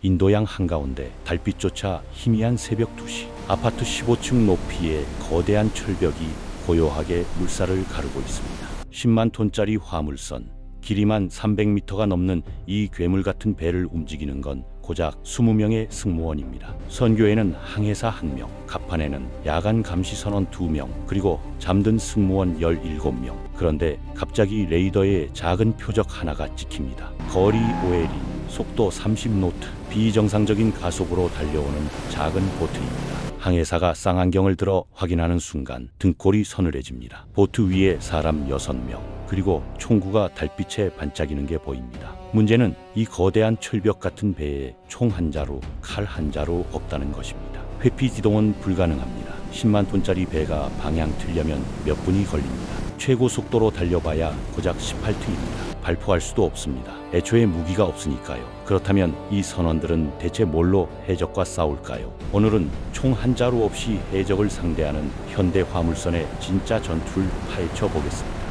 인도양 한가운데 달빛조차 희미한 새벽 2시, 아파트 15층 높이의 거대한 철벽이 고요하게 물살을 가르고 있습니다. 10만 톤짜리 화물선, 길이만 300m가 넘는 이 괴물 같은 배를 움직이는 건 고작 20명의 승무원입니다. 선교에는 항해사 1명, 갑판에는 야간 감시 선원 2명, 그리고 잠든 승무원 17명. 그런데 갑자기 레이더에 작은 표적 하나가 찍힙니다. 거리 5L, 속도 30노트, 비정상적인 가속으로 달려오는 작은 보트입니다. 항해사가 쌍안경을 들어 확인하는 순간 등골이 서늘해집니다. 보트 위에 사람 6명, 그리고 총구가 달빛에 반짝이는 게 보입니다. 문제는 이 거대한 철벽 같은 배에 총 한 자루, 칼 한 자루 없다는 것입니다. 회피 지동은 불가능합니다. 10만 톤짜리 배가 방향 틀려면 몇 분이 걸립니다. 최고 속도로 달려봐야 고작 18트입니다. 발포할 수도 없습니다. 애초에 무기가 없으니까요. 그렇다면 이 선원들은 대체 뭘로 해적과 싸울까요? 오늘은 총 한 자루 없이 해적을 상대하는 현대 화물선의 진짜 전투를 파헤쳐 보겠습니다.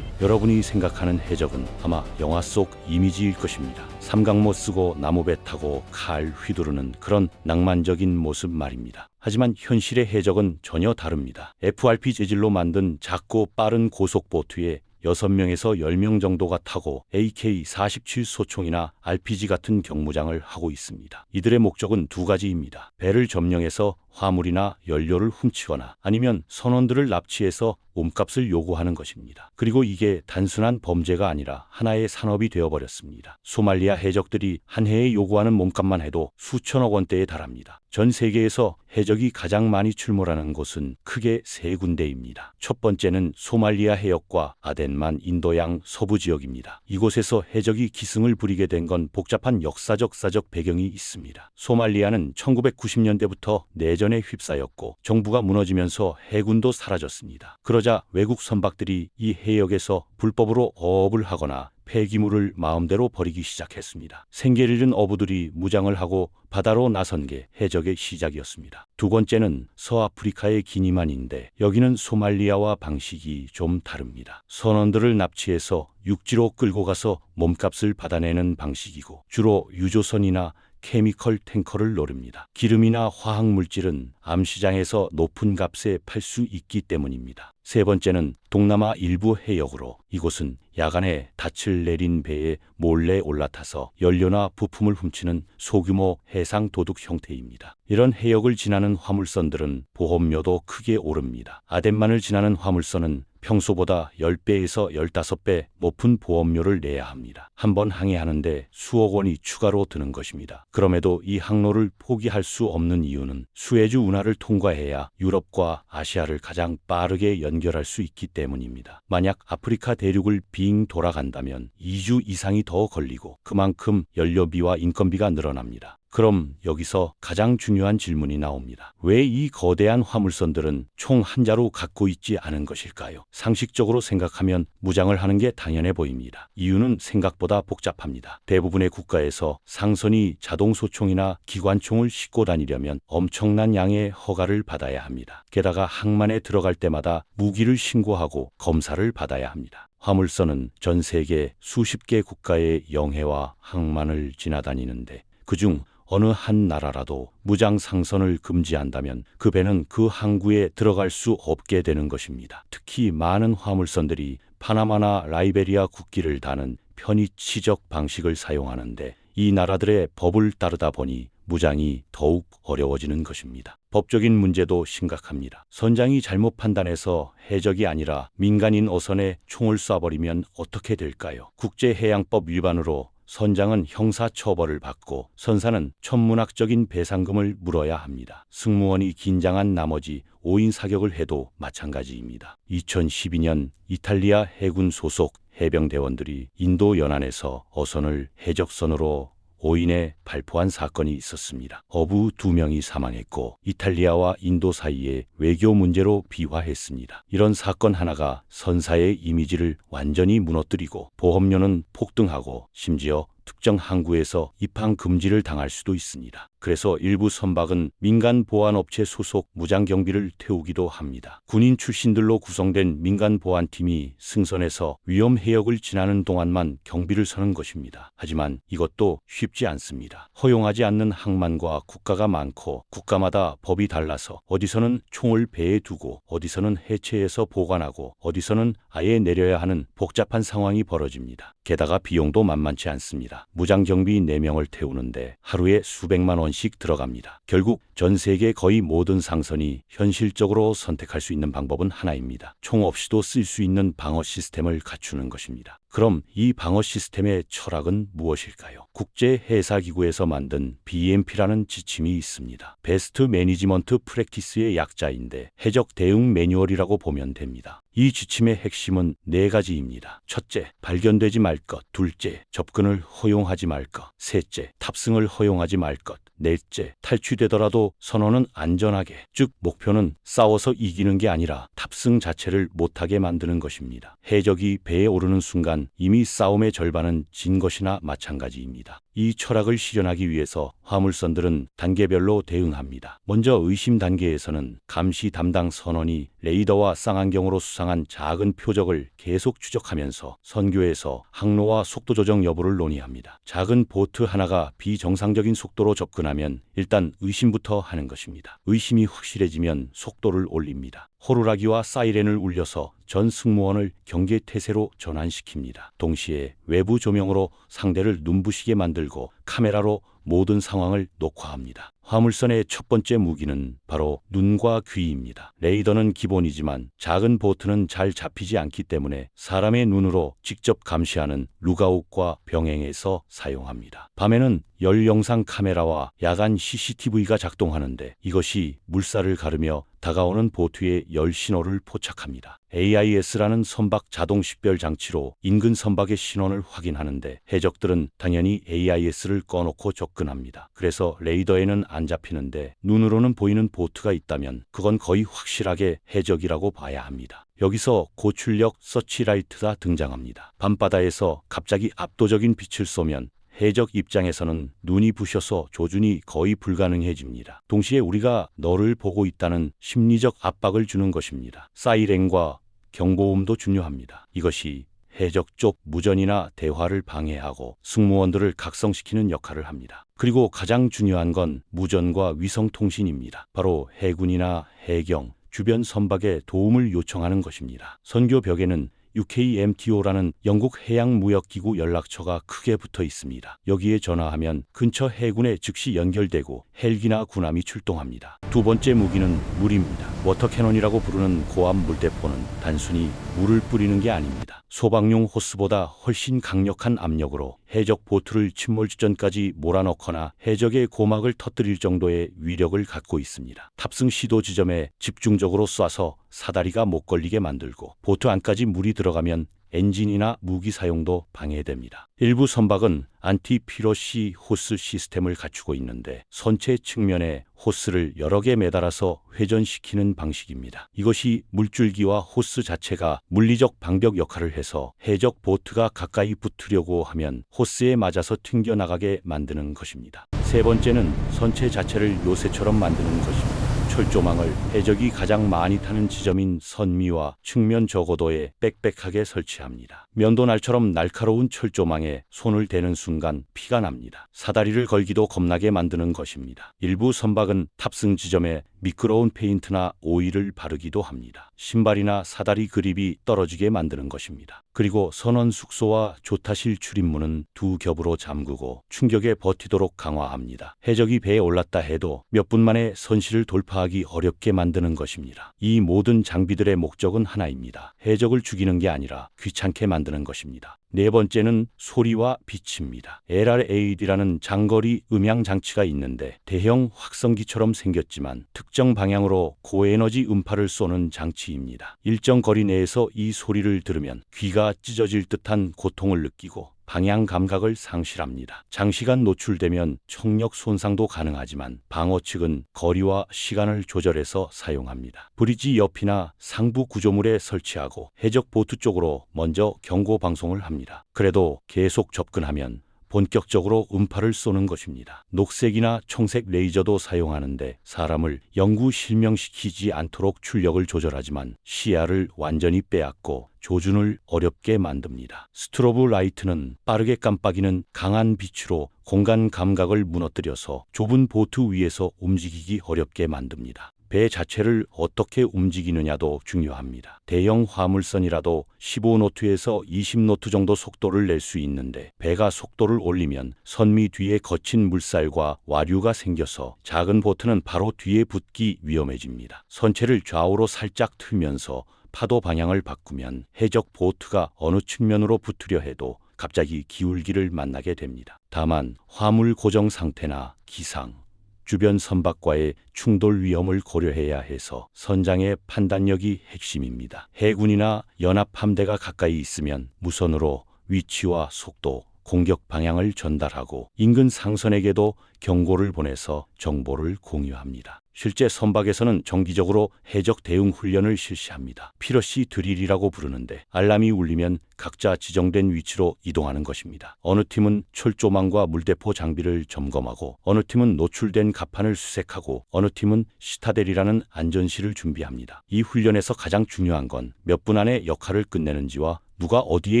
여러분이 생각하는 해적은 아마 영화 속 이미지일 것입니다. 삼각모 쓰고 나무배 타고 칼 휘두르는 그런 낭만적인 모습 말입니다. 하지만 현실의 해적은 전혀 다릅니다. FRP 재질로 만든 작고 빠른 고속보트에 6명에서 10명 정도가 타고 AK-47 소총이나 RPG 같은 경무장을 하고 있습니다. 이들의 목적은 두 가지입니다. 배를 점령해서 화물이나 연료를 훔치거나 아니면 선원들을 납치해서 몸값을 요구하는 것입니다. 그리고 이게 단순한 범죄가 아니라 하나의 산업이 되어버렸습니다. 소말리아 해적들이 한 해에 요구하는 몸값만 해도 수천억 원대에 달합니다. 전 세계에서 해적이 가장 많이 출몰하는 곳은 크게 세 군데입니다. 첫 번째는 소말리아 해역과 아덴만 인도양 서부 지역입니다. 이곳에서 해적이 기승을 부리게 된 건 복잡한 역사적 배경이 있습니다. 소말리아는 1990년대부터 내전에 휩싸였고 정부가 무너지면서 해군도 사라졌습니다. 그러자 외국 선박들이 이 해역에서 불법으로 어업을 하거나 폐기물을 마음대로 버리기 시작했습니다. 생계를 잃은 어부들이 무장을 하고 바다로 나선 게 해적의 시작이었습니다. 두 번째는 서아프리카의 기니만인데 여기는 소말리아와 방식이 좀 다릅니다. 선원들을 납치해서 육지로 끌고 가서 몸값을 받아내는 방식이고 주로 유조선이나 케미컬 탱커를 노립니다. 기름이나 화학물질은 암시장에서 높은 값에 팔 수 있기 때문입니다. 세 번째는 동남아 일부 해역으로 이곳은 야간에 닻을 내린 배에 몰래 올라타서 연료나 부품을 훔치는 소규모 해상 도둑 형태입니다. 이런 해역을 지나는 화물선들은 보험료도 크게 오릅니다. 아덴만을 지나는 화물선은 평소보다 10배에서 15배 높은 보험료를 내야 합니다. 한 번 항해하는데 수억 원이 추가로 드는 것입니다. 그럼에도 이 항로를 포기할 수 없는 이유는 수에즈 운하를 통과해야 유럽과 아시아를 가장 빠르게 연결할 수 있기 때문입니다. 만약 아프리카 대륙을 빙 돌아간다면 2주 이상이 더 걸리고 그만큼 연료비와 인건비가 늘어납니다. 그럼 여기서 가장 중요한 질문이 나옵니다. 왜 이 거대한 화물선들은 총 한 자루 갖고 있지 않은 것일까요? 상식적으로 생각하면 무장을 하는 게 당연해 보입니다. 이유는 생각보다 복잡합니다. 대부분의 국가에서 상선이 자동소총이나 기관총을 싣고 다니려면 엄청난 양의 허가를 받아야 합니다. 게다가 항만에 들어갈 때마다 무기를 신고하고 검사를 받아야 합니다. 화물선은 전 세계 수십 개 국가의 영해와 항만을 지나다니는데 그중 어느 한 나라라도 무장 상선을 금지한다면 그 배는 그 항구에 들어갈 수 없게 되는 것입니다. 특히 많은 화물선들이 파나마나 라이베리아 국기를 다는 편의치적 방식을 사용하는데 이 나라들의 법을 따르다 보니 무장이 더욱 어려워지는 것입니다. 법적인 문제도 심각합니다. 선장이 잘못 판단해서 해적이 아니라 민간인 어선에 총을 쏴버리면 어떻게 될까요? 국제해양법 위반으로 선장은 형사처벌을 받고 선사는 천문학적인 배상금을 물어야 합니다. 승무원이 긴장한 나머지 5인 사격을 해도 마찬가지입니다. 2012년 이탈리아 해군 소속 해병대원들이 인도 연안에서 어선을 해적선으로 5인에 발포한 사건이 있었습니다. 어부 2명이 사망했고 이탈리아와 인도 사이에 외교 문제로 비화했습니다. 이런 사건 하나가 선사의 이미지를 완전히 무너뜨리고 보험료는 폭등하고 심지어 특정 항구에서 입항 금지를 당할 수도 있습니다. 그래서 일부 선박은 민간 보안업체 소속 무장경비를 태우기도 합니다. 군인 출신들로 구성된 민간 보안팀이 승선해서 위험 해역을 지나는 동안만 경비를 서는 것입니다. 하지만 이것도 쉽지 않습니다. 허용하지 않는 항만과 국가가 많고 국가마다 법이 달라서 어디서는 총을 배에 두고 어디서는 해체해서 보관하고 어디서는 아예 내려야 하는 복잡한 상황이 벌어집니다. 게다가 비용도 만만치 않습니다. 무장경비 4명을 태우는데 하루에 수백만 원씩 들어갑니다. 결국 전 세계 거의 모든 상선이 현실적으로 선택할 수 있는 방법은 하나입니다. 총 없이도 쓸 수 있는 방어 시스템을 갖추는 것입니다. 그럼 이 방어 시스템의 철학은 무엇일까요? 국제해사기구에서 만든 BMP라는 지침이 있습니다. 베스트 매니지먼트 프랙티스의 약자인데 해적 대응 매뉴얼이라고 보면 됩니다. 이 지침의 핵심은 4가지입니다. 첫째, 발견되지 말 것. 둘째, 접근을 허용하지 말 것. 셋째, 탑승을 허용하지 말 것. 넷째, 탈취되더라도 선원은 안전하게, 즉 목표는 싸워서 이기는 게 아니라 탑승 자체를 못하게 만드는 것입니다. 해적이 배에 오르는 순간 이미 싸움의 절반은 진 것이나 마찬가지입니다. 이 철학을 실현하기 위해서 화물선들은 단계별로 대응합니다. 먼저 의심 단계에서는 감시 담당 선원이 레이더와 쌍안경으로 수상한 작은 표적을 계속 추적하면서 선교에서 항로와 속도 조정 여부를 논의합니다. 작은 보트 하나가 비정상적인 속도로 접근하면 일단 의심부터 하는 것입니다. 의심이 확실해지면 속도를 올립니다. 호루라기와 사이렌을 울려서 전 승무원을 경계 태세로 전환시킵니다. 동시에 외부 조명으로 상대를 눈부시게 만들고 카메라로 모든 상황을 녹화합니다. 화물선의 첫 번째 무기는 바로 눈과 귀입니다. 레이더는 기본이지만 작은 보트는 잘 잡히지 않기 때문에 사람의 눈으로 직접 감시하는 룩아웃과 병행해서 사용합니다. 밤에는 열 영상 카메라와 야간 CCTV가 작동하는데 이것이 물살을 가르며 다가오는 보트의 열 신호를 포착합니다. AIS라는 선박 자동 식별 장치로 인근 선박의 신원을 확인하는데 해적들은 당연히 AIS를 꺼놓고 접근합니다. 그래서 레이더에는 안 잡히는데 눈으로는 보이는 보트가 있다면 그건 거의 확실하게 해적이라고 봐야 합니다. 여기서 고출력 서치라이트가 등장합니다. 밤바다에서 갑자기 압도적인 빛을 쏘면 해적 입장에서는 눈이 부셔서 조준이 거의 불가능해집니다. 동시에 우리가 너를 보고 있다는 심리적 압박을 주는 것입니다. 사이렌과 경보음도 중요합니다. 이것이 해적 쪽 무전이나 대화를 방해하고 승무원들을 각성시키는 역할을 합니다. 그리고 가장 중요한 건 무전과 위성통신입니다. 바로 해군이나 해경, 주변 선박에 도움을 요청하는 것입니다. 선교벽에는 UKMTO라는 영국 해양무역기구 연락처가 크게 붙어 있습니다. 여기에 전화하면 근처 해군에 즉시 연결되고 헬기나 군함이 출동합니다. 두 번째 무기는 물입니다. 워터캐논이라고 부르는 고압 물대포는 단순히 물을 뿌리는 게 아닙니다. 소방용 호스보다 훨씬 강력한 압력으로 해적 보트를 침몰 지점까지 몰아넣거나 해적의 고막을 터뜨릴 정도의 위력을 갖고 있습니다. 탑승 시도 지점에 집중적으로 쏴서 사다리가 못 걸리게 만들고 보트 안까지 물이 들어가면 엔진이나 무기 사용도 방해됩니다. 일부 선박은 안티피러시 호스 시스템을 갖추고 있는데 선체 측면에 호스를 여러 개 매달아서 회전시키는 방식입니다. 이것이 물줄기와 호스 자체가 물리적 방벽 역할을 해서 해적 보트가 가까이 붙으려고 하면 호스에 맞아서 튕겨나가게 만드는 것입니다. 세 번째는 선체 자체를 요새처럼 만드는 것입니다. 철조망을 해적이 가장 많이 타는 지점인 선미와 측면 저고도에 빽빽하게 설치합니다. 면도날처럼 날카로운 철조망에 손을 대는 순간 피가 납니다. 사다리를 걸기도 겁나게 만드는 것입니다. 일부 선박은 탑승 지점에 미끄러운 페인트나 오일을 바르기도 합니다. 신발이나 사다리 그립이 떨어지게 만드는 것입니다. 그리고 선원 숙소와 조타실 출입문은 두 겹으로 잠그고 충격에 버티도록 강화합니다. 해적이 배에 올랐다 해도 몇 분 만에 선실을 돌파하기 어렵게 만드는 것입니다. 이 모든 장비들의 목적은 하나입니다. 해적을 죽이는 게 아니라 귀찮게 만드는 것입니다. 네 번째는 소리와 빛입니다. LRAD라는 장거리 음향 장치가 있는데 대형 확성기처럼 생겼지만 특정 방향으로 고에너지 음파를 쏘는 장치입니다. 일정 거리 내에서 이 소리를 들으면 귀가 찢어질 듯한 고통을 느끼고 방향 감각을 상실합니다. 장시간 노출되면 청력 손상도 가능하지만 방어 측은 거리와 시간을 조절해서 사용합니다. 브리지 옆이나 상부 구조물에 설치하고 해적 보트 쪽으로 먼저 경고 방송을 합니다. 그래도 계속 접근하면 본격적으로 음파를 쏘는 것입니다. 녹색이나 청색 레이저도 사용하는데 사람을 영구 실명시키지 않도록 출력을 조절하지만 시야를 완전히 빼앗고 조준을 어렵게 만듭니다. 스트로브 라이트는 빠르게 깜빡이는 강한 빛으로 공간 감각을 무너뜨려서 좁은 보트 위에서 움직이기 어렵게 만듭니다. 배 자체를 어떻게 움직이느냐도 중요합니다. 대형 화물선이라도 15노트에서 20노트 정도 속도를 낼 수 있는데 배가 속도를 올리면 선미 뒤에 거친 물살과 와류가 생겨서 작은 보트는 바로 뒤에 붙기 위험해집니다. 선체를 좌우로 살짝 틀면서 파도 방향을 바꾸면 해적 보트가 어느 측면으로 붙으려 해도 갑자기 기울기를 만나게 됩니다. 다만 화물 고정 상태나 기상, 주변 선박과의 충돌 위험을 고려해야 해서 선장의 판단력이 핵심입니다. 해군이나 연합 함대가 가까이 있으면 무선으로 위치와 속도, 공격 방향을 전달하고 인근 상선에게도 경고를 보내서 정보를 공유합니다. 실제 선박에서는 정기적으로 해적 대응 훈련을 실시합니다. 피러시 드릴이라고 부르는데 알람이 울리면 각자 지정된 위치로 이동하는 것입니다. 어느 팀은 철조망과 물대포 장비를 점검하고 어느 팀은 노출된 갑판을 수색하고 어느 팀은 시타델이라는 안전실을 준비합니다. 이 훈련에서 가장 중요한 건 몇 분 안에 역할을 끝내는지와 누가 어디에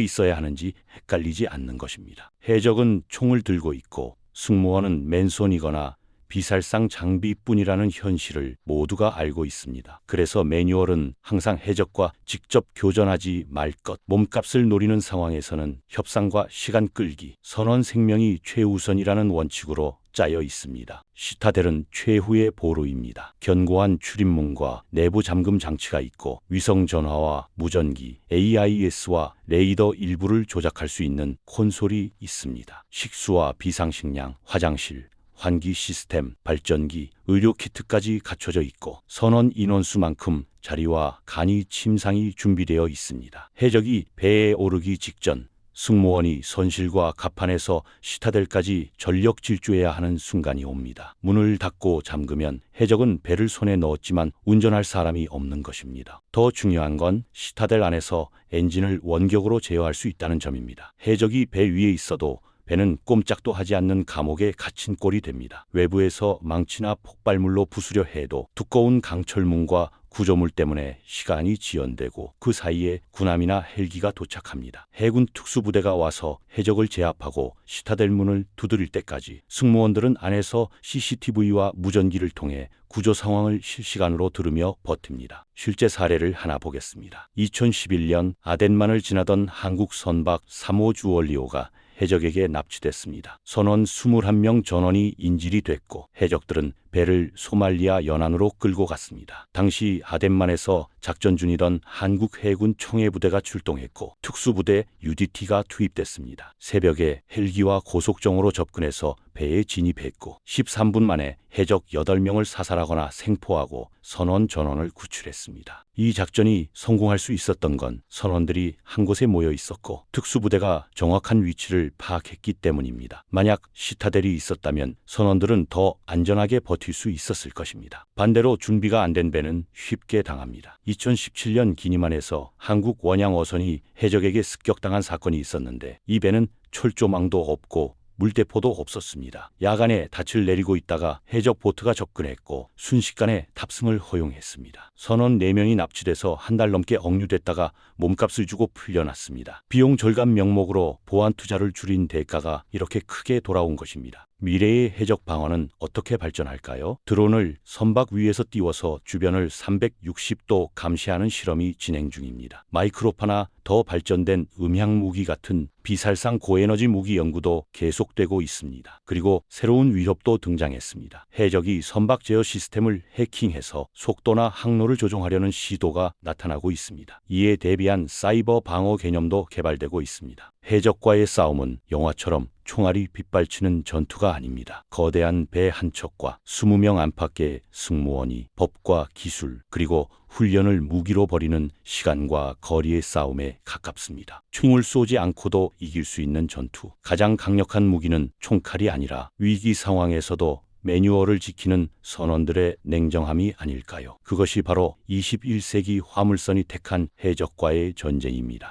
있어야 하는지 헷갈리지 않는 것입니다. 해적은 총을 들고 있고 승무원은 맨손이거나 비살상 장비뿐이라는 현실을 모두가 알고 있습니다. 그래서 매뉴얼은 항상 해적과 직접 교전하지 말 것, 몸값을 노리는 상황에서는 협상과 시간 끌기, 선원 생명이 최우선이라는 원칙으로 짜여 있습니다. 시타델은 최후의 보루입니다. 견고한 출입문과 내부 잠금 장치가 있고 위성 전화와 무전기, AIS와 레이더 일부를 조작할 수 있는 콘솔이 있습니다. 식수와 비상식량, 화장실, 환기 시스템, 발전기, 의료 키트까지 갖춰져 있고 선원 인원수만큼 자리와 간이 침상이 준비되어 있습니다. 해적이 배에 오르기 직전 승무원이 선실과 갑판에서 시타델까지 전력 질주해야 하는 순간이 옵니다. 문을 닫고 잠그면 해적은 배를 손에 넣었지만 운전할 사람이 없는 것입니다. 더 중요한 건 시타델 안에서 엔진을 원격으로 제어할 수 있다는 점입니다. 해적이 배 위에 있어도 배는 꼼짝도 하지 않는 감옥에 갇힌 꼴이 됩니다. 외부에서 망치나 폭발물로 부수려 해도 두꺼운 강철문과 구조물 때문에 시간이 지연되고 그 사이에 군함이나 헬기가 도착합니다. 해군 특수부대가 와서 해적을 제압하고 시타델 문을 두드릴 때까지 승무원들은 안에서 CCTV와 무전기를 통해 구조 상황을 실시간으로 들으며 버팁니다. 실제 사례를 하나 보겠습니다. 2011년 아덴만을 지나던 한국 선박 3호 주얼리오가 해적에게 납치됐습니다. 선원 21명 전원이 인질이 됐고 해적들은 배를 소말리아 연안으로 끌고 갔습니다. 당시 아덴만에서 작전 중이던 한국 해군 청해부대가 출동했고 특수부대 UDT가 투입됐습니다. 새벽에 헬기와 고속정으로 접근해서 배에 진입했고 13분 만에 해적 8명을 사살하거나 생포하고 선원 전원을 구출했습니다. 이 작전이 성공할 수 있었던 건 선원들이 한 곳에 모여 있었고 특수부대가 정확한 위치를 파악했기 때문입니다. 만약 시타델이 있었다면 선원들은 더 안전하게 버틸 수 있었을 것입니다. 반대로 준비가 안 된 배는 쉽게 당합니다. 2017년 기니만에서 한국 원양 어선이 해적에게 습격당한 사건이 있었는데 이 배는 철조망도 없고 물대포도 없었습니다. 야간에 닻을 내리고 있다가 해적 보트가 접근했고 순식간에 탑승을 허용했습니다. 선원 4명이 납치돼서 한 달 넘게 억류됐다가 몸값을 주고 풀려났습니다. 비용 절감 명목으로 보안 투자를 줄인 대가가 이렇게 크게 돌아온 것입니다. 미래의 해적 방어는 어떻게 발전할까요? 드론을 선박 위에서 띄워서 주변을 360도 감시하는 실험이 진행 중입니다. 마이크로파나 더 발전된 음향 무기 같은 비살상 고에너지 무기 연구도 계속되고 있습니다. 그리고 새로운 위협도 등장했습니다. 해적이 선박 제어 시스템을 해킹해서 속도나 항로를 조종하려는 시도가 나타나고 있습니다. 이에 대비한 사이버 방어 개념도 개발되고 있습니다. 해적과의 싸움은 영화처럼 총알이 빗발치는 전투가 아닙니다. 거대한 배 한 척과 20명 안팎의 승무원이 법과 기술 그리고 훈련을 무기로 벌이는 시간과 거리의 싸움에 가깝습니다. 총을 쏘지 않고도 이길 수 있는 전투. 가장 강력한 무기는 총칼이 아니라 위기 상황에서도 매뉴얼을 지키는 선원들의 냉정함이 아닐까요? 그것이 바로 21세기 화물선이 택한 해적과의 전쟁입니다.